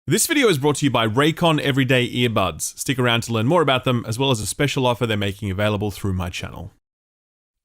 This video is brought to you by Raycon Everyday Earbuds. Stick around to learn more about them, as well as a special offer they're making available through my channel.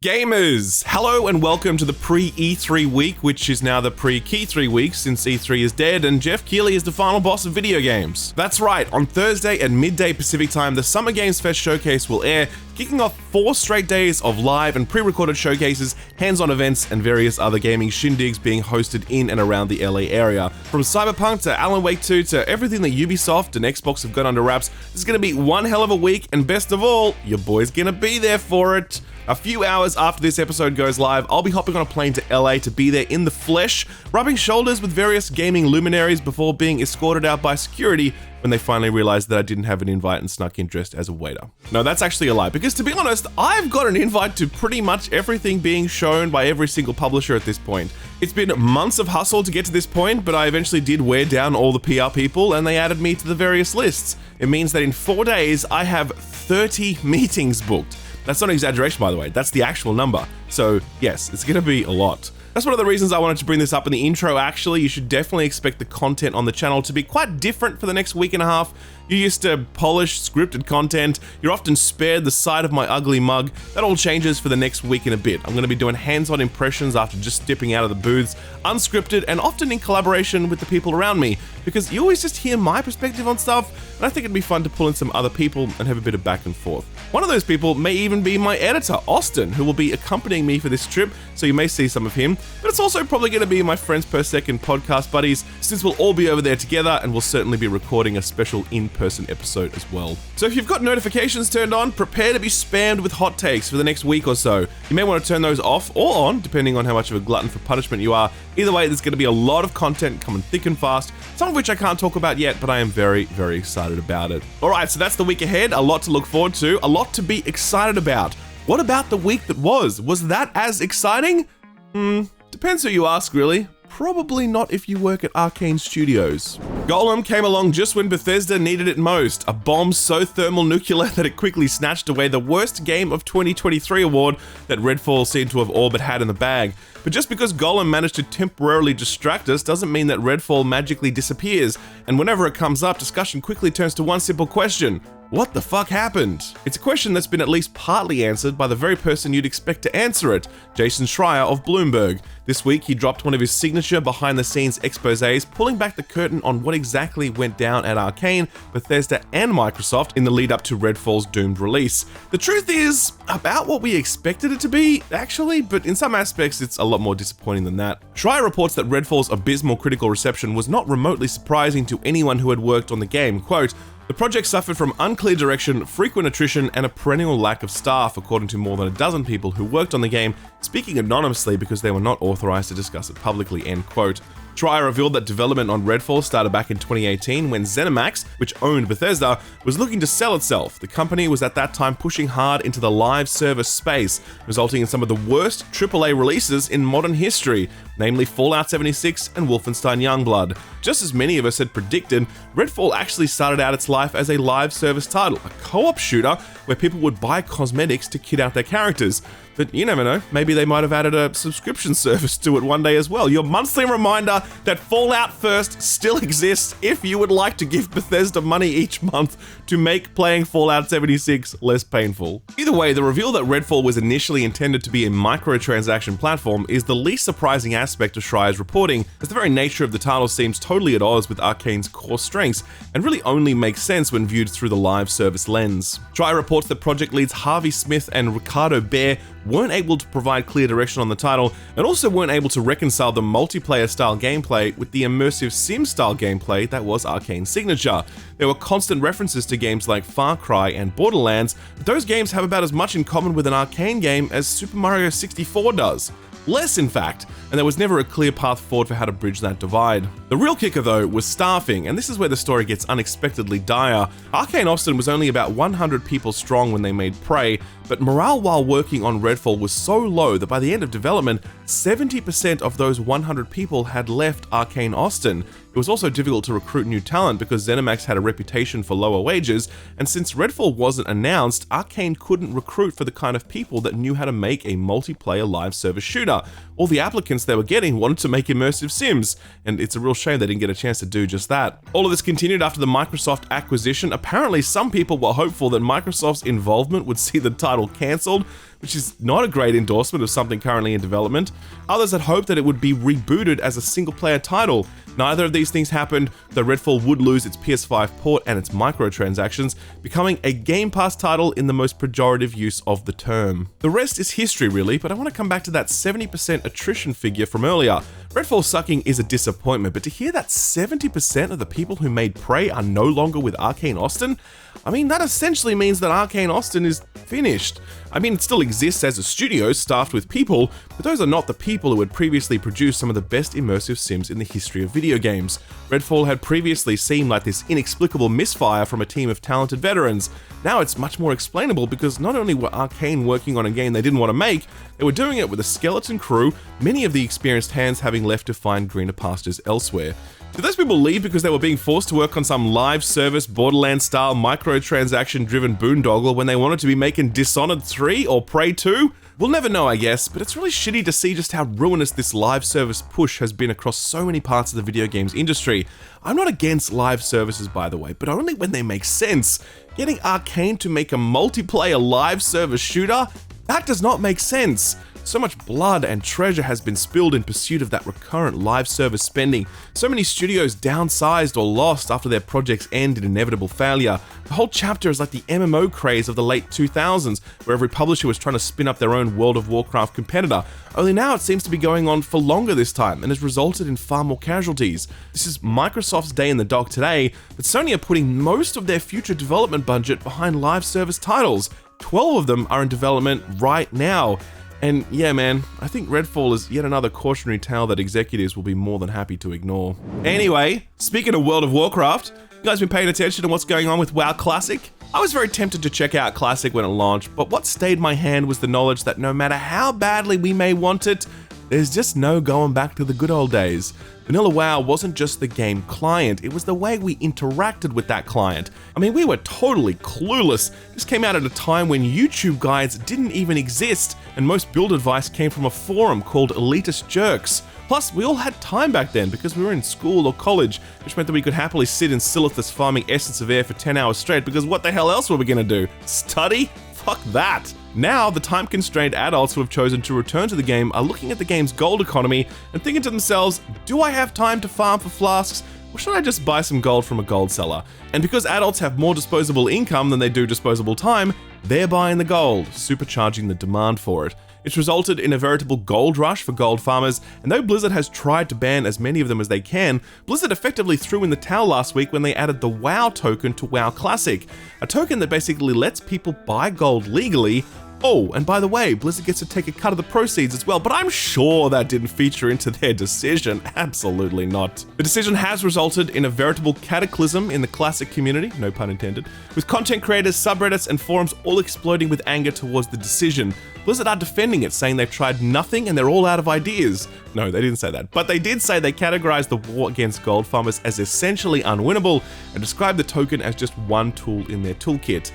Gamers! Hello and welcome to the pre-E3 week, which is now the pre-Key 3 week since E3 is dead and Jeff Keighley is the final boss of video games. That's right, on Thursday at midday Pacific time, the Summer Games Fest showcase will air, kicking off 4 straight days of live and pre-recorded showcases, hands-on events, and various other gaming shindigs being hosted in and around the LA area. From Cyberpunk to Alan Wake 2 to everything that Ubisoft and Xbox have got under wraps, this is going to be one hell of a week, and best of all, your boy's going to be there for it. A few hours after this episode goes live, I'll be hopping on a plane to LA to be there in the flesh, rubbing shoulders with various gaming luminaries before being escorted out by security when they finally realized that I didn't have an invite and snuck in dressed as a waiter. No, that's actually a lie, because to be honest, I've got an invite to pretty much everything being shown by every single publisher at this point. It's been months of hustle to get to this point, but I eventually did wear down all the PR people and they added me to the various lists. It means that in 4 days, I have 30 meetings booked. That's not an exaggeration, by the way. That's the actual number. So yes, it's going to be a lot. That's one of the reasons I wanted to bring this up in the intro, actually. You should definitely expect the content on the channel to be quite different for the next week and a half. You're used to polished, scripted content. You're often spared the sight of my ugly mug. That all changes for the next week and a bit. I'm going to be doing hands-on impressions after just stepping out of the booths, unscripted and often in collaboration with the people around me, because you always just hear my perspective on stuff, and I think it'd be fun to pull in some other people and have a bit of back and forth. One of those people may even be my editor, Austin, who will be accompanying me for this trip, so you may see some of him, but it's also probably going to be my Friends Per Second podcast buddies, since we'll all be over there together and we'll certainly be recording a special in-person episode as well. So if you've got notifications turned on, prepare to be spammed with hot takes for the next week or so. You may want to turn those off or on, depending on how much of a glutton for punishment you are. Either way, there's going to be a lot of content coming thick and fast, some of which I can't talk about yet, but I am very, very excited about it. Alright, so that's the week ahead, a lot to look forward to, a lot to be excited about. What about the week that was? Was that as exciting? Depends who you ask, really. Probably not if you work at Arcane Studios. Golem came along just when Bethesda needed it most, a bomb so thermonuclear that it quickly snatched away the worst game of 2023 award that Redfall seemed to have all but had in the bag. But just because Golem managed to temporarily distract us doesn't mean that Redfall magically disappears, and whenever it comes up, discussion quickly turns to one simple question: what the fuck happened? It's a question that's been at least partly answered by the very person you'd expect to answer it, Jason Schreier of Bloomberg. This week, he dropped one of his signature behind-the-scenes exposés, pulling back the curtain on what exactly went down at Arcane, Bethesda, and Microsoft in the lead-up to Redfall's doomed release. The truth is, about what we expected it to be, actually, but in some aspects, it's a lot more disappointing than that. Schreier reports that Redfall's abysmal critical reception was not remotely surprising to anyone who had worked on the game. Quote, "The project suffered from unclear direction, frequent attrition, and a perennial lack of staff, according to more than a dozen people who worked on the game, speaking anonymously because they were not authorized to discuss it publicly," end quote. Schreier revealed that development on Redfall started back in 2018 when ZeniMax, which owned Bethesda, was looking to sell itself. The company was at that time pushing hard into the live service space, resulting in some of the worst AAA releases in modern history, namely Fallout 76 and Wolfenstein Youngblood. Just as many of us had predicted, Redfall actually started out its life as a live service title, a co-op shooter where people would buy cosmetics to kit out their characters. But you never know, maybe they might have added a subscription service to it one day as well. Your monthly reminder that Fallout First still exists if you would like to give Bethesda money each month to make playing Fallout 76 less painful. Either way, the reveal that Redfall was initially intended to be a microtransaction platform is the least surprising aspect of Schreier's reporting, as the very nature of the title seems totally at odds with Arcane's core strengths, and really only makes sense when viewed through the live service lens. Schreier reports that project leads Harvey Smith and Ricardo Bear weren't able to provide clear direction on the title, and also weren't able to reconcile the multiplayer-style gameplay with the immersive sim-style gameplay that was Arcane's signature. There were constant references to games like Far Cry and Borderlands, but those games have about as much in common with an Arcane game as Super Mario 64 does. Less, in fact, and there was never a clear path forward for how to bridge that divide. The real kicker, though, was staffing, and this is where the story gets unexpectedly dire. Arcane Austin was only about 100 people strong when they made Prey, but morale while working on Redfall was so low that by the end of development, 70% of those 100 people had left Arcane Austin. It was also difficult to recruit new talent because ZeniMax had a reputation for lower wages, and since Redfall wasn't announced, Arcane couldn't recruit for the kind of people that knew how to make a multiplayer live service shooter. All the applicants they were getting wanted to make immersive sims, and it's a real shame they didn't get a chance to do just that. All of this continued after the Microsoft acquisition. Apparently, some people were hopeful that Microsoft's involvement would see the title cancelled, which is not a great endorsement of something currently in development. Others had hoped that it would be rebooted as a single-player title. Neither of these things happened, though Redfall would lose its PS5 port and its microtransactions, becoming a Game Pass title in the most pejorative use of the term. The rest is history really, but I want to come back to that 70% attrition figure from earlier. Redfall sucking is a disappointment, but to hear that 70% of the people who made Prey are no longer with Arcane Austin, I mean, that essentially means that Arcane Austin is finished. I mean, it still exists as a studio staffed with people, but those are not the people who had previously produced some of the best immersive sims in the history of video games. Redfall had previously seemed like this inexplicable misfire from a team of talented veterans. Now it's much more explainable because not only were Arcane working on a game they didn't want to make, they were doing it with a skeleton crew, many of the experienced hands having left to find greener pastures elsewhere. Did those people leave because they were being forced to work on some live service Borderlands-style microtransaction-driven boondoggle when they wanted to be making Dishonored 3 or Prey 2? We'll never know, I guess, but it's really shitty to see just how ruinous this live service push has been across so many parts of the video games industry. I'm not against live services, by the way, but only when they make sense. Getting Arcane to make a multiplayer live service shooter? That does not make sense. So much blood and treasure has been spilled in pursuit of that recurrent live service spending. So many studios downsized or lost after their projects end in inevitable failure. The whole chapter is like the MMO craze of the late 2000s, where every publisher was trying to spin up their own World of Warcraft competitor. Only now it seems to be going on for longer this time, and has resulted in far more casualties. This is Microsoft's day in the dock today, but Sony are putting most of their future development budget behind live service titles. 12 of them are in development right now. And yeah, man, I think Redfall is yet another cautionary tale that executives will be more than happy to ignore. Anyway, speaking of World of Warcraft, you guys been paying attention to what's going on with WoW Classic? I was very tempted to check out Classic when it launched, but what stayed my hand was the knowledge that no matter how badly we may want it, there's just no going back to the good old days. Vanilla WoW wasn't just the game client, it was the way we interacted with that client. I mean, we were totally clueless. This came out at a time when YouTube guides didn't even exist, and most build advice came from a forum called Elitist Jerks. Plus, we all had time back then because we were in school or college, which meant that we could happily sit in Silithus farming Essence of Air for 10 hours straight because what the hell else were we gonna do? Study? Fuck that. Now, the time-constrained adults who have chosen to return to the game are looking at the game's gold economy and thinking to themselves, do I have time to farm for flasks, or should I just buy some gold from a gold seller? And because adults have more disposable income than they do disposable time, they're buying the gold, supercharging the demand for it. It's resulted in a veritable gold rush for gold farmers, and though Blizzard has tried to ban as many of them as they can, Blizzard effectively threw in the towel last week when they added the WoW token to WoW Classic, a token that basically lets people buy gold legally. Oh, and by the way, Blizzard gets to take a cut of the proceeds as well, but I'm sure that didn't feature into their decision. Absolutely not. The decision has resulted in a veritable cataclysm in the Classic community, no pun intended, with content creators, subreddits, and forums all exploding with anger towards the decision. Blizzard are defending it, saying they've tried nothing and they're all out of ideas. No, they didn't say that, but they did say they categorized the war against gold farmers as essentially unwinnable and described the token as just one tool in their toolkit.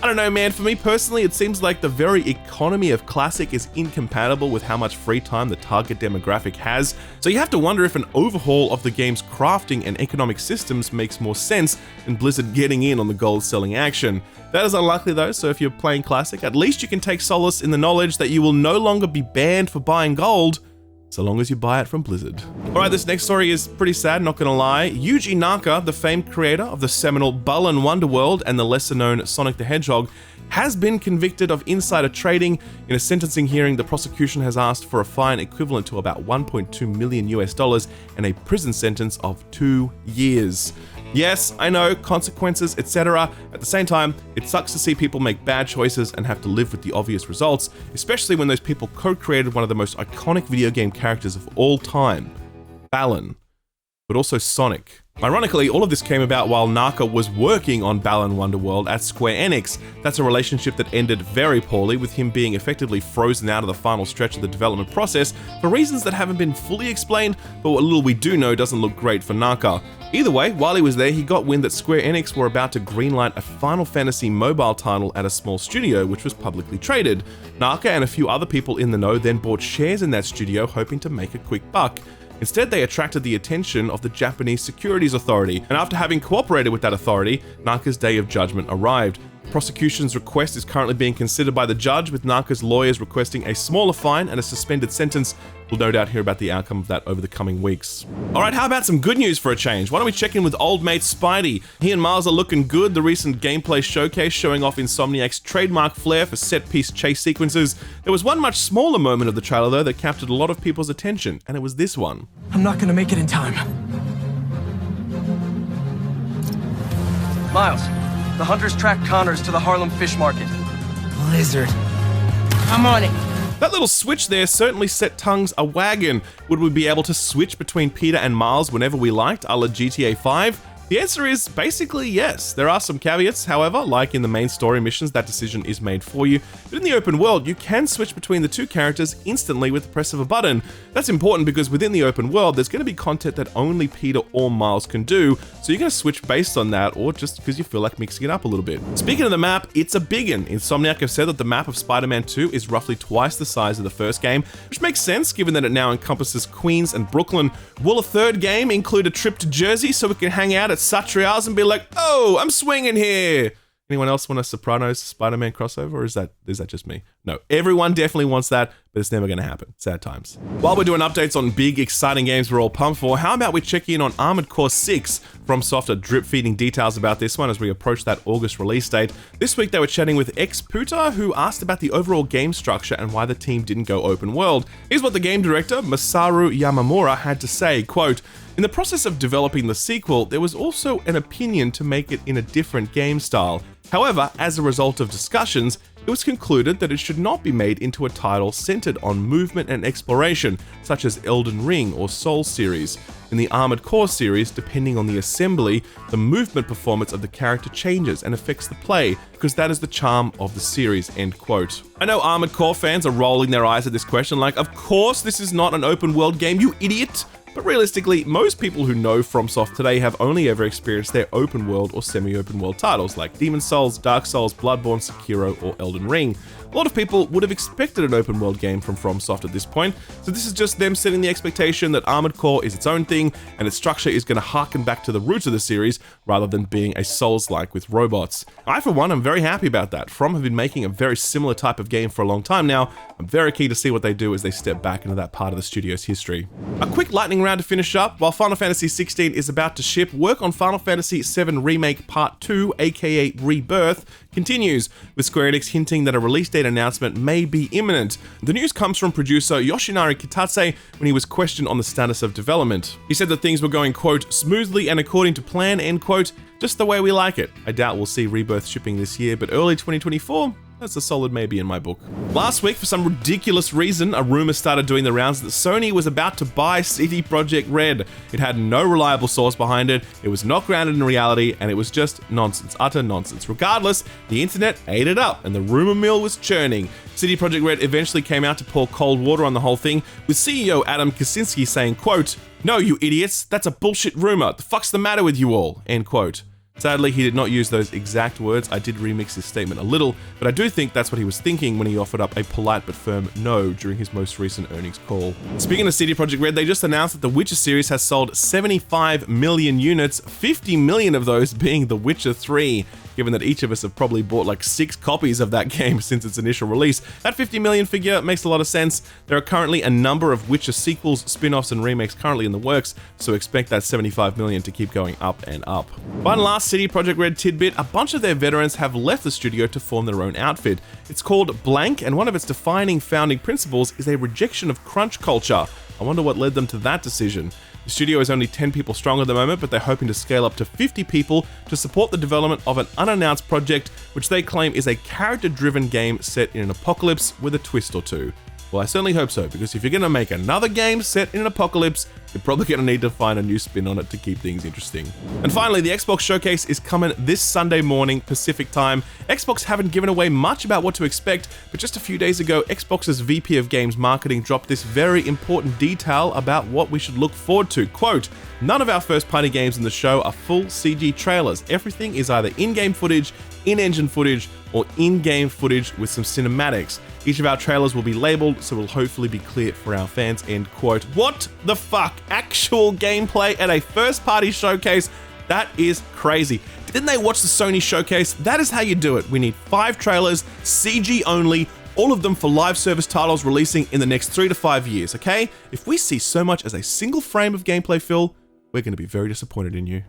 I don't know, man, for me personally, it seems like the very economy of Classic is incompatible with how much free time the target demographic has, so you have to wonder if an overhaul of the game's crafting and economic systems makes more sense than Blizzard getting in on the gold selling action. That is unlikely though, so if you're playing Classic, at least you can take solace in the knowledge that you will no longer be banned for buying gold, so long as you buy it from Blizzard. Alright, this next story is pretty sad, not gonna lie. Yuji Naka, the famed creator of the seminal Balan Wonderworld and the lesser-known Sonic the Hedgehog, has been convicted of insider trading. In a sentencing hearing, the prosecution has asked for a fine equivalent to about $1.2 million and a prison sentence of 2 years. Yes, I know, consequences, etc. At the same time, it sucks to see people make bad choices and have to live with the obvious results, especially when those people co-created one of the most iconic video game characters of all time, Balan, but also Sonic. Ironically, all of this came about while Naka was working on Balan Wonderworld at Square Enix. That's a relationship that ended very poorly, with him being effectively frozen out of the final stretch of the development process for reasons that haven't been fully explained, but what little we do know doesn't look great for Naka. Either way, while he was there, he got wind that Square Enix were about to greenlight a Final Fantasy mobile title at a small studio which was publicly traded. Naka and a few other people in the know then bought shares in that studio, hoping to make a quick buck. Instead, they attracted the attention of the Japanese Securities Authority, and after having cooperated with that authority, Naka's day of judgment arrived. Prosecution's request is currently being considered by the judge, with Naka's lawyers requesting a smaller fine and a suspended sentence. We'll no doubt hear about the outcome of that over the coming weeks. Alright, how about some good news for a change? Why don't we check in with old mate Spidey? He and Miles are looking good. The recent gameplay showcase showing off Insomniac's trademark flair for set-piece chase sequences. There was one much smaller moment of the trailer though that captured a lot of people's attention, and it was this one. I'm not gonna make it in time. Miles, the hunters tracked Connors to the Harlem Fish Market. Blizzard. I'm on it. That little switch there certainly set tongues a-wagging. Would we be able to switch between Peter and Miles whenever we liked, a la GTA 5? The answer is basically yes. There are some caveats, however, like in the main story missions, that decision is made for you. But in the open world, you can switch between the two characters instantly with the press of a button. That's important because within the open world, there's going to be content that only Peter or Miles can do, so you're going to switch based on that, or just because you feel like mixing it up a little bit. Speaking of the map, it's a biggin. Insomniac have said that the map of Spider-Man 2 is roughly twice the size of the first game, which makes sense given that it now encompasses Queens and Brooklyn. Will a third game include a trip to Jersey so we can hang out at Satrial's and be like, oh, I'm swinging here? Anyone else want a Sopranos Spider-Man crossover, or is that just me? No, everyone definitely wants that, but it's never going to happen. Sad times. While we're doing updates on big, exciting games we're all pumped for, how about we check in on Armored Core 6? FromSoft are drip-feeding details about this one as we approach that August release date. This week they were chatting with X-Puta, who asked about the overall game structure and why the team didn't go open world. Here's what the game director, Masaru Yamamura, had to say, quote, "In the process of developing the sequel, there was also an opinion to make it in a different game style. However, as a result of discussions, it was concluded that it should not be made into a title centered on movement and exploration, such as Elden Ring or Soul series. In the Armored Core series, depending on the assembly, the movement performance of the character changes and affects the play, because that is the charm of the series," end quote. I know Armored Core fans are rolling their eyes at this question like, of course this is not an open world game, you idiot! But realistically, most people who know FromSoft today have only ever experienced their open world or semi-open world titles like Demon's Souls, Dark Souls, Bloodborne, Sekiro, or Elden Ring. A lot of people would have expected an open world game from FromSoft at this point, so this is just them setting the expectation that Armored Core is its own thing and its structure is going to harken back to the roots of the series rather than being a Souls-like with robots. I, for one, am very happy about that. From have been making a very similar type of game for a long time now. I'm very keen to see what they do as they step back into that part of the studio's history. A quick lightning round to finish up. While Final Fantasy XVI is about to ship, work on Final Fantasy VII Remake Part 2, aka Rebirth, continues, with Square Enix hinting that a release date announcement may be imminent. The news comes from producer Yoshinari Kitase when he was questioned on the status of development. He said that things were going, quote, smoothly and according to plan, end quote, just the way we like it. I doubt we'll see Rebirth shipping this year, but early 2024? That's a solid maybe in my book. Last week, for some ridiculous reason, a rumor started doing the rounds that Sony was about to buy CD Projekt Red. It had no reliable source behind it, it was not grounded in reality, and it was just nonsense, utter nonsense. Regardless, the internet ate it up, and the rumor mill was churning. CD Projekt Red eventually came out to pour cold water on the whole thing, with CEO Adam Kaczynski saying, quote, "No, you idiots, that's a bullshit rumor. The fuck's the matter with you all?" End quote. Sadly, he did not use those exact words. I did remix his statement a little, but I do think that's what he was thinking when he offered up a polite but firm no during his most recent earnings call. Speaking of CD Projekt Red, they just announced that the Witcher series has sold 75 million units, 50 million of those being The Witcher 3. Given that each of us have probably bought like 6 copies of that game since its initial release, that 50 million figure makes a lot of sense. There are currently a number of Witcher sequels, spin-offs, and remakes currently in the works, so expect that 75 million to keep going up and up. One last CD Projekt Red tidbit, a bunch of their veterans have left the studio to form their own outfit. It's called Blank, and one of its defining founding principles is a rejection of crunch culture. I wonder what led them to that decision. The studio is only 10 people strong at the moment, but they're hoping to scale up to 50 people to support the development of an unannounced project, which they claim is a character-driven game set in an apocalypse with a twist or two. Well, I certainly hope so, because if you're going to make another game set in an apocalypse, You're probably going to need to find a new spin on it to keep things interesting. And finally, the Xbox Showcase is coming this Sunday morning, Pacific time. Xbox haven't given away much about what to expect, but just a few days ago, Xbox's VP of Games Marketing dropped this very important detail about what we should look forward to. Quote, "None of our first-party games in the show are full CG trailers. Everything is either in-game footage, in-engine footage, or in-game footage with some cinematics. Each of our trailers will be labeled, so will hopefully be clear for our fans," end quote. What the fuck? Actual gameplay at a first-party showcase? That is crazy. Didn't they watch the Sony showcase? That is how you do it. We need 5 trailers, CG only, all of them for live service titles releasing in the next 3 to 5 years, okay? If we see so much as a single frame of gameplay, Phil, we're going to be very disappointed in you.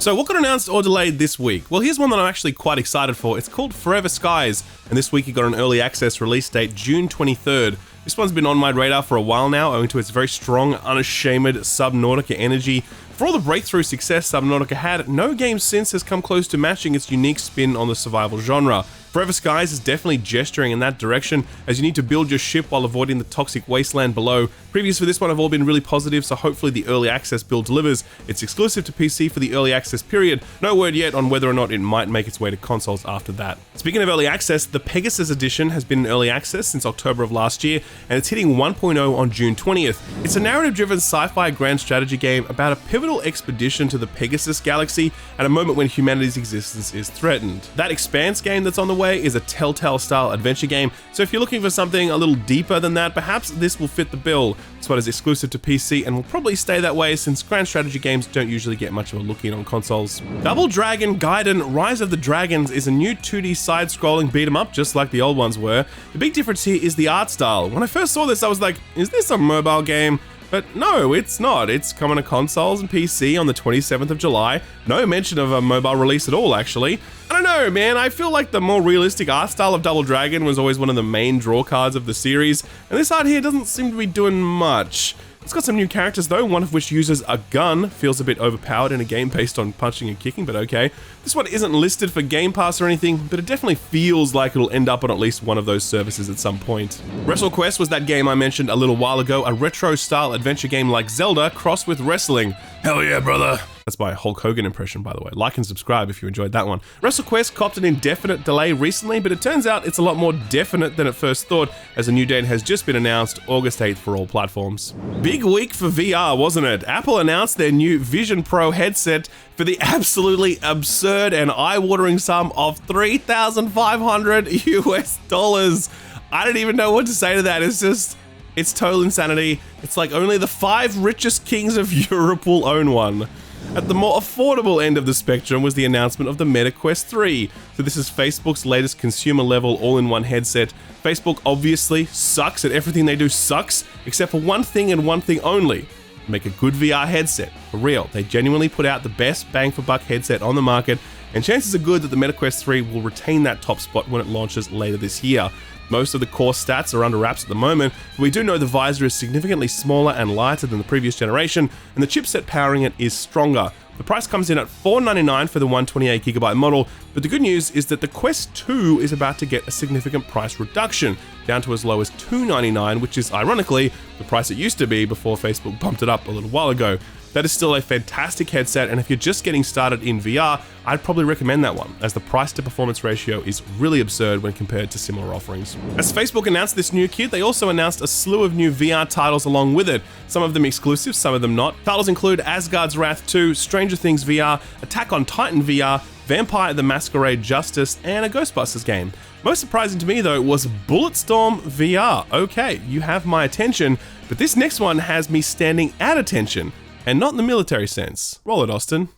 So what got announced or delayed this week? Well, here's one that I'm actually quite excited for. It's called Forever Skies, and this week it got an early access release date, June 23rd. This one's been on my radar for a while now, owing to its very strong, unashamed Subnautica energy. For all the breakthrough success Subnautica had, no game since has come close to matching its unique spin on the survival genre. Forever Skies is definitely gesturing in that direction, as you need to build your ship while avoiding the toxic wasteland below. Previews for this one have all been really positive, so hopefully the early access build delivers. It's exclusive to PC for the early access period. No word yet on whether or not it might make its way to consoles after that. Speaking of early access, the Pegasus edition has been in early access since October of last year, and it's hitting 1.0 on June 20th. It's a narrative-driven sci-fi grand strategy game about a pivotal expedition to the Pegasus galaxy at a moment when humanity's existence is threatened. That Expanse game that's on the way is a Telltale-style adventure game, so if you're looking for something a little deeper than that, perhaps this will fit the bill. This one is exclusive to PC and will probably stay that way since grand strategy games don't usually get much of a look in on consoles. Double Dragon Gaiden Rise of the Dragons is a new 2D side-scrolling beat-em-up just like the old ones were. The big difference here is the art style. When I first saw this, I was like, is this a mobile game? But no, it's not. It's coming to consoles and PC on the 27th of July. No mention of a mobile release at all, actually. I don't know, man. I feel like the more realistic art style of Double Dragon was always one of the main draw cards of the series, and this art here doesn't seem to be doing much. It's got some new characters though, one of which uses a gun. Feels a bit overpowered in a game based on punching and kicking, but okay. This one isn't listed for Game Pass or anything, but it definitely feels like it'll end up on at least one of those services at some point. WrestleQuest was that game I mentioned a little while ago, a retro-style adventure game like Zelda crossed with wrestling. Hell yeah, brother! That's my Hulk Hogan impression, by the way. Like and subscribe if you enjoyed that one. WrestleQuest copped an indefinite delay recently, but it turns out it's a lot more definite than at first thought, as a new date has just been announced, August 8th for all platforms. Big week for VR, wasn't it? Apple announced their new Vision Pro headset for the absolutely absurd and eye-watering sum of $3,500 US. I don't even know what to say to that. It's total insanity. It's like only the 5 richest kings of Europe will own one. At the more affordable end of the spectrum was the announcement of the Meta Quest 3. So this is Facebook's latest consumer-level all-in-one headset. Facebook obviously sucks at everything they do sucks, except for one thing and one thing only. Make a good VR headset. For real, they genuinely put out the best bang-for-buck headset on the market, and chances are good that the Meta Quest 3 will retain that top spot when it launches later this year. Most of the core stats are under wraps at the moment, but we do know the visor is significantly smaller and lighter than the previous generation, and the chipset powering it is stronger. The price comes in at $499 for the 128GB model, but the good news is that the Quest 2 is about to get a significant price reduction, down to as low as $299, which is ironically the price it used to be before Facebook bumped it up a little while ago. That is still a fantastic headset, and if you're just getting started in VR, I'd probably recommend that one, as the price to performance ratio is really absurd when compared to similar offerings. As Facebook announced this new kit, they also announced a slew of new VR titles along with it, some of them exclusive, some of them not. Titles include Asgard's Wrath 2, Stranger Things VR, Attack on Titan VR, Vampire the Masquerade Justice, and a Ghostbusters game. Most surprising to me though was Bulletstorm VR. Okay, you have my attention, but this next one has me standing at attention. And not in the military sense. Roll it, Austin.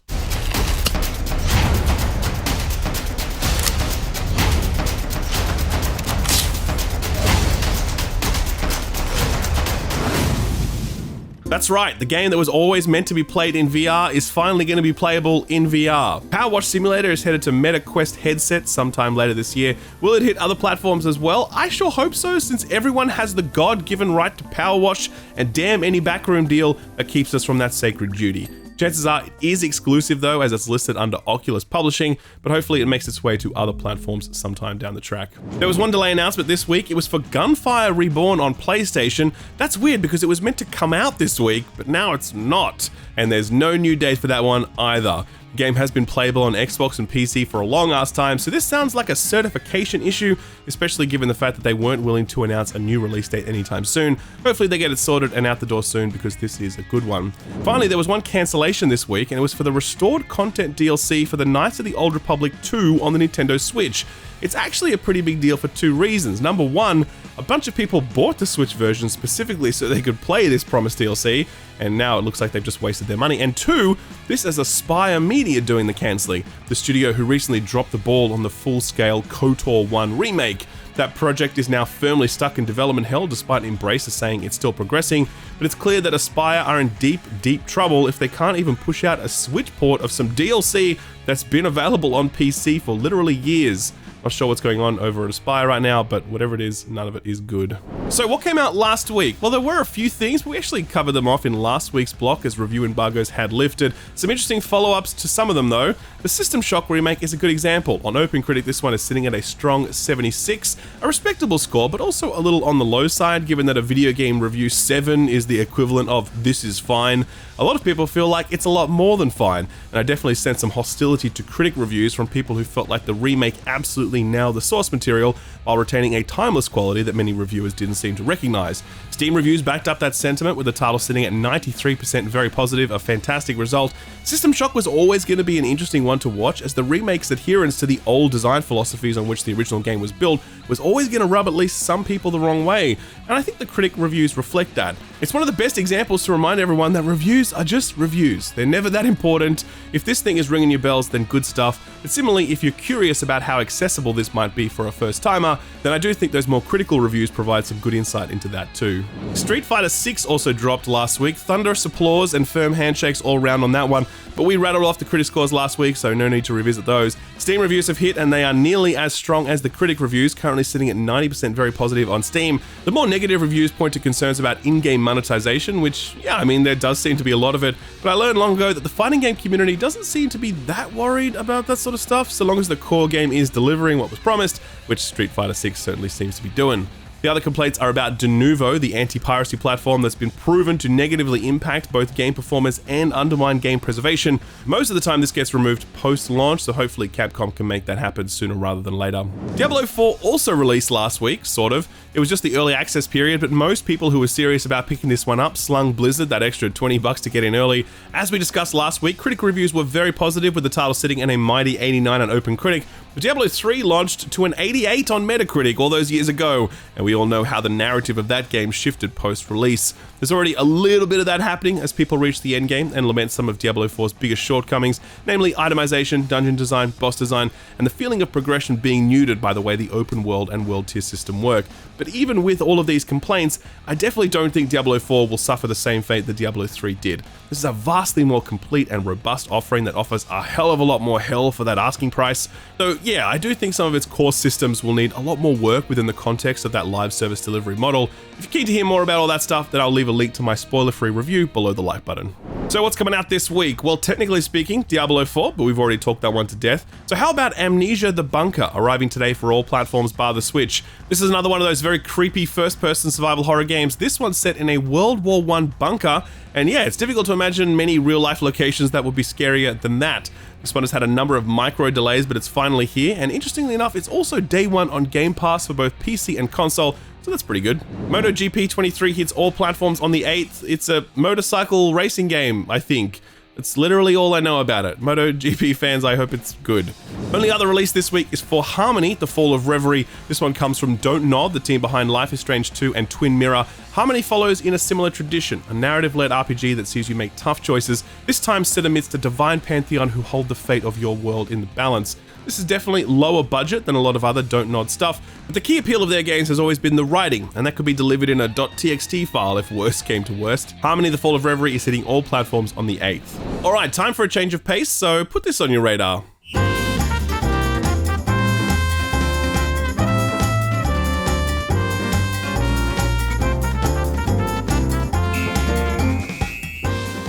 That's right, the game that was always meant to be played in VR is finally going to be playable in VR. Power Wash Simulator is headed to Meta Quest headset sometime later this year. Will it hit other platforms as well? I sure hope so, since everyone has the God-given right to power wash, and damn any backroom deal that keeps us from that sacred duty. Chances are it is exclusive though, as it's listed under Oculus Publishing, but hopefully it makes its way to other platforms sometime down the track. There was one delay announcement this week. It was for Gunfire Reborn on PlayStation. That's weird because it was meant to come out this week, but now it's not. And there's no new date for that one either. The game has been playable on Xbox and PC for a long ass time, so this sounds like a certification issue, especially given the fact that they weren't willing to announce a new release date anytime soon. Hopefully they get it sorted and out the door soon, because this is a good one. Finally, there was one cancellation this week, and it was for the restored content DLC for the Knights of the Old Republic 2 on the Nintendo Switch. It's actually a pretty big deal for two reasons. Number one, a bunch of people bought the Switch version specifically so they could play this promised DLC, and now it looks like they've just wasted their money. And two, this is Aspyr Media doing the cancelling, the studio who recently dropped the ball on the full-scale KOTOR 1 remake. That project is now firmly stuck in development hell, despite Embracer saying it's still progressing, but it's clear that Aspyr are in deep, deep trouble if they can't even push out a Switch port of some DLC that's been available on PC for literally years. Not sure what's going on over at Aspyr right now, but whatever it is, none of it is good. So what came out last week? Well, there were a few things, but we actually covered them off in last week's block as review embargoes had lifted. Some interesting follow-ups to some of them though. The System Shock remake is a good example. On OpenCritic, this one is sitting at a strong 76, a respectable score, but also a little on the low side, given that a video game review 7 is the equivalent of this is fine. A lot of people feel like it's a lot more than fine, and I definitely sense some hostility to critic reviews from people who felt like the remake absolutely nailed the source material while retaining a timeless quality that many reviewers didn't seem to recognize. Steam reviews backed up that sentiment, with the title sitting at 93% very positive, a fantastic result. System Shock was always going to be an interesting one to watch, as the remake's adherence to the old design philosophies on which the original game was built was always going to rub at least some people the wrong way, and I think the critic reviews reflect that. It's one of the best examples to remind everyone that reviews are just reviews. They're never that important. If this thing is ringing your bells, then good stuff. But similarly, if you're curious about how accessible this might be for a first timer, then I do think those more critical reviews provide some good insight into that too. Street Fighter 6 also dropped last week. Thunderous applause and firm handshakes all round on that one, but we rattled off the critic scores last week, so no need to revisit those. Steam reviews have hit, and they are nearly as strong as the critic reviews, currently sitting at 90% very positive on Steam. The more negative reviews point to concerns about in-game monetization, which, yeah, I mean, there does seem to be a lot of it, but I learned long ago that the fighting game community doesn't seem to be that worried about that sort of stuff, so long as the core game is delivering what was promised, which Street Fighter 6 certainly seems to be doing. The other complaints are about Denuvo, the anti-piracy platform that's been proven to negatively impact both game performance and undermine game preservation. Most of the time this gets removed post-launch, so hopefully Capcom can make that happen sooner rather than later. Diablo 4 also released last week, sort of. It was just the early access period, but most people who were serious about picking this one up slung Blizzard that extra $20 to get in early. As we discussed last week, critic reviews were very positive, with the title sitting at a mighty 89 on OpenCritic. But Diablo 3 launched to an 88 on Metacritic all those years ago, and we all know how the narrative of that game shifted post-release. There's already a little bit of that happening as people reach the endgame and lament some of Diablo 4's biggest shortcomings, namely itemization, dungeon design, boss design, and the feeling of progression being muted by the way the open world and world tier system work. But even with all of these complaints, I definitely don't think Diablo 4 will suffer the same fate that Diablo 3 did. This is a vastly more complete and robust offering that offers a hell of a lot more hell for that asking price. So yeah, I do think some of its core systems will need a lot more work within the context of that live service delivery model. If you're keen to hear more about all that stuff, then I'll leave a link to my spoiler-free review below the like button. So what's coming out this week? Well, technically speaking, Diablo 4, but we've already talked that one to death. So how about Amnesia the Bunker, arriving today for all platforms bar the Switch? This is another one of those very creepy first-person survival horror games. This one's set in a World War I bunker, and yeah, it's difficult to imagine many real-life locations that would be scarier than that. This one has had a number of micro delays, but it's finally here, and interestingly enough, it's also day one on Game Pass for both PC and console, so that's pretty good. MotoGP 23 hits all platforms on the 8th. It's a motorcycle racing game, I think. It's literally all I know about it. MotoGP fans, I hope it's good. Only other release this week is For Harmony, The Fall of Reverie. This one comes from Don't Nod, the team behind Life is Strange 2 and Twin Mirror. Harmony follows in a similar tradition, a narrative-led RPG that sees you make tough choices, this time set amidst a divine pantheon who hold the fate of your world in the balance. This is definitely lower budget than a lot of other Don't Nod stuff, but the key appeal of their games has always been the writing, and that could be delivered in a .txt file if worst came to worst. Harmony The Fall of Reverie is hitting all platforms on the 8th. Alright, time for a change of pace, so put this on your radar.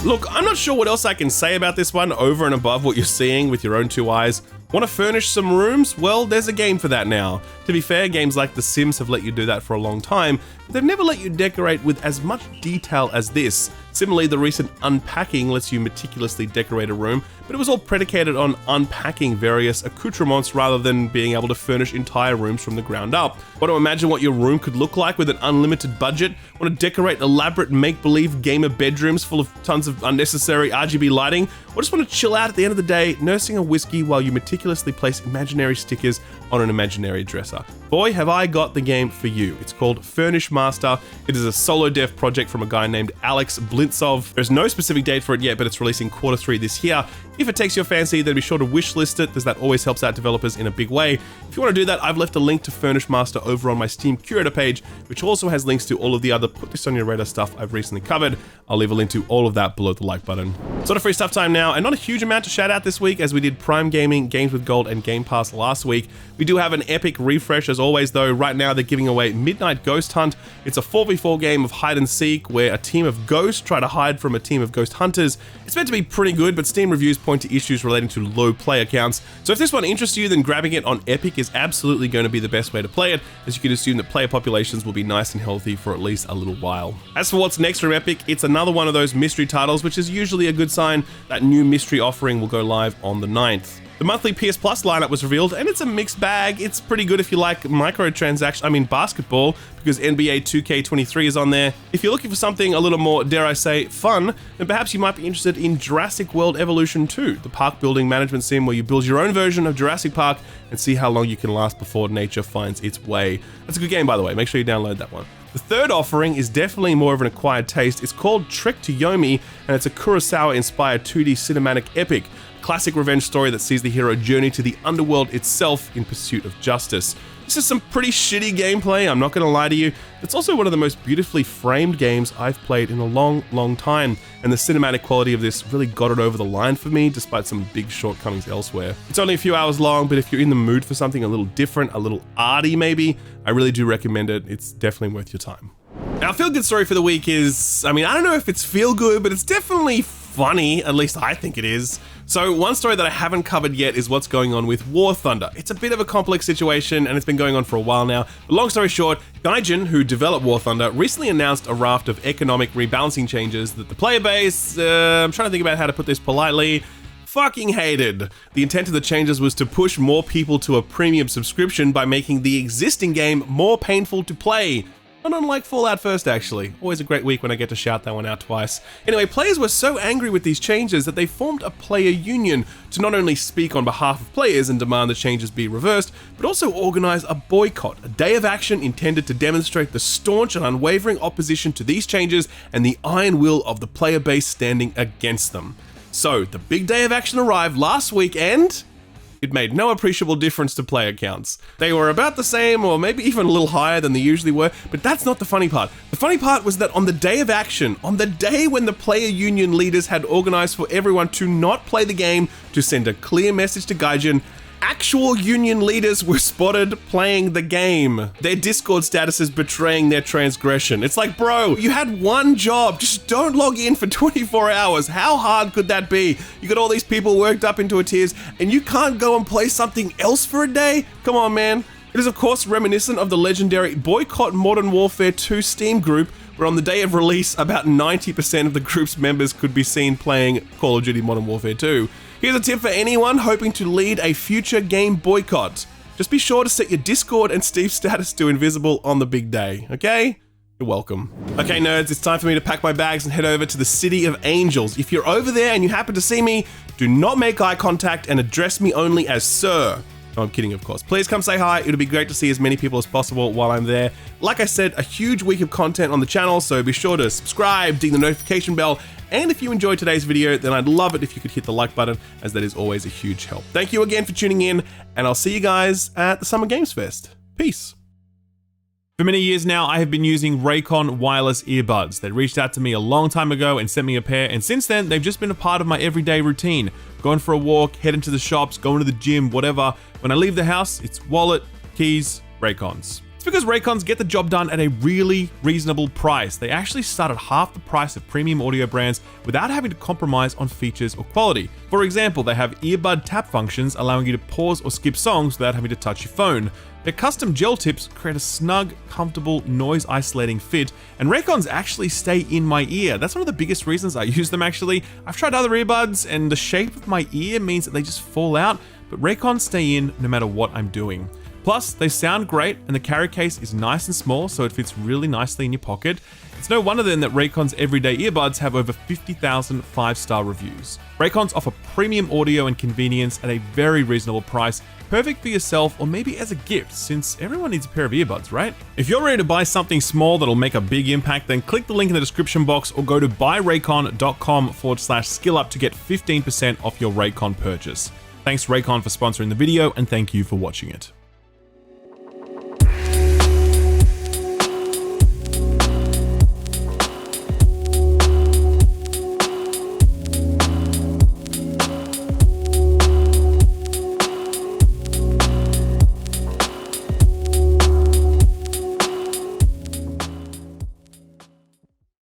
Look, I'm not sure what else I can say about this one over and above what you're seeing with your own two eyes. Want to furnish some rooms? Well, there's a game for that now. To be fair, games like The Sims have let you do that for a long time, but they've never let you decorate with as much detail as this. Similarly, the recent Unpacking lets you meticulously decorate a room, but it was all predicated on unpacking various accoutrements rather than being able to furnish entire rooms from the ground up. Want to imagine what your room could look like with an unlimited budget? Want to decorate elaborate make-believe gamer bedrooms full of tons of unnecessary RGB lighting? Or just want to chill out at the end of the day, nursing a whiskey while you meticulously place imaginary stickers on an imaginary dresser? Boy, have I got the game for you. It's called Furnish Master. It is a solo dev project from a guy named Alex Blintsov. There's no specific date for it yet, but it's releasing Q3 this year. If it takes your fancy, then be sure to wishlist it, as that always helps out developers in a big way. If you want to do that, I've left a link to Furnish Master over on my Steam Curator page, which also has links to all of the other put this on your radar stuff I've recently covered. I'll leave a link to all of that below the like button. Sort of free stuff time now, and not a huge amount to shout out this week, as we did Prime Gaming, Games with Gold, and Game Pass last week. We do have an epic refresh as always though. Right now they're giving away Midnight Ghost Hunt. It's a 4v4 game of hide and seek where a team of ghosts try to hide from a team of ghost hunters. It's meant to be pretty good, but Steam reviews point to issues relating to low player counts. So if this one interests you, then grabbing it on Epic is absolutely going to be the best way to play it, as you can assume that player populations will be nice and healthy for at least a little while. As for what's next from Epic, it's another one of those mystery titles, which is usually a good sign. That new mystery offering will go live on the 9th. The monthly PS Plus lineup was revealed, and it's a mixed bag. It's pretty good if you like basketball, because NBA 2K23 is on there. If you're looking for something a little more, dare I say, fun, then perhaps you might be interested in Jurassic World Evolution 2, the park building management sim where you build your own version of Jurassic Park and see how long you can last before nature finds its way. That's a good game, by the way. Make sure you download that one. The third offering is definitely more of an acquired taste. It's called Trek to Yomi, and it's a Kurosawa-inspired 2D cinematic epic. Classic revenge story that sees the hero journey to the underworld itself in pursuit of justice. This is some pretty shitty gameplay, I'm not going to lie to you. It's also one of the most beautifully framed games I've played in a long time, and the cinematic quality of this really got it over the line for me, despite some big shortcomings elsewhere. It's only a few hours long, but if you're in the mood for something a little different, a little arty maybe, I really do recommend it. It's definitely worth your time. Now, feel-good story for the week is, I don't know if it's feel-good, but it's definitely funny, at least I think it is. So one story that I haven't covered yet is what's going on with War Thunder. It's a bit of a complex situation and it's been going on for a while now. But long story short, Gaijin, who developed War Thunder, recently announced a raft of economic rebalancing changes that the player base, I'm trying to think about how to put this politely, fucking hated. The intent of the changes was to push more people to a premium subscription by making the existing game more painful to play. Not unlike Fallout First, actually. Always a great week when I get to shout that one out twice. Anyway, players were so angry with these changes that they formed a player union to not only speak on behalf of players and demand the changes be reversed, but also organize a boycott, a day of action intended to demonstrate the staunch and unwavering opposition to these changes and the iron will of the player base standing against them. So, the big day of action arrived last week and it made no appreciable difference to player counts. They were about the same, or maybe even a little higher than they usually were, but that's not the funny part. The funny part was that on the day of action, on the day when the player union leaders had organized for everyone to not play the game, to send a clear message to Gaijin, actual union leaders were spotted playing the game. Their Discord statuses betraying their transgression. It's like, bro, you had one job. Just don't log in for 24 hours. How hard could that be? You got all these people worked up into a tears and you can't go and play something else for a day? Come on, man. It is of course reminiscent of the legendary Boycott Modern Warfare 2 Steam group, where on the day of release, about 90% of the group's members could be seen playing Call of Duty Modern Warfare 2. Here's a tip for anyone hoping to lead a future game boycott. Just be sure to set your Discord and Steam status to invisible on the big day, okay? You're welcome. Okay, nerds, it's time for me to pack my bags and head over to the City of Angels. If you're over there and you happen to see me, do not make eye contact and address me only as Sir. No, I'm kidding, of course. Please come say hi. It'll be great to see as many people as possible while I'm there. Like I said, a huge week of content on the channel, so be sure to subscribe, ding the notification bell, and if you enjoyed today's video, then I'd love it if you could hit the like button, as that is always a huge help. Thank you again for tuning in, and I'll see you guys at the Summer Games Fest. Peace. For many years now, I have been using Raycon wireless earbuds. They reached out to me a long time ago and sent me a pair, and since then, they've just been a part of my everyday routine. Going for a walk, heading to the shops, going to the gym, whatever. When I leave the house, it's wallet, keys, Raycons. It's because Raycons get the job done at a really reasonable price. They actually start at half the price of premium audio brands without having to compromise on features or quality. For example, they have earbud tap functions allowing you to pause or skip songs without having to touch your phone. Their custom gel tips create a snug, comfortable, noise-isolating fit, and Raycons actually stay in my ear. That's one of the biggest reasons I use them actually. I've tried other earbuds and the shape of my ear means that they just fall out, but Raycons stay in no matter what I'm doing. Plus, they sound great and the carry case is nice and small, so it fits really nicely in your pocket. It's no wonder then that Raycon's everyday earbuds have over 50,000 5-star reviews. Raycons offer premium audio and convenience at a very reasonable price, perfect for yourself or maybe as a gift, since everyone needs a pair of earbuds, right? If you're ready to buy something small that'll make a big impact, then click the link in the description box or go to buyraycon.com/skillup to get 15% off your Raycon purchase. Thanks Raycon for sponsoring the video, and thank you for watching it.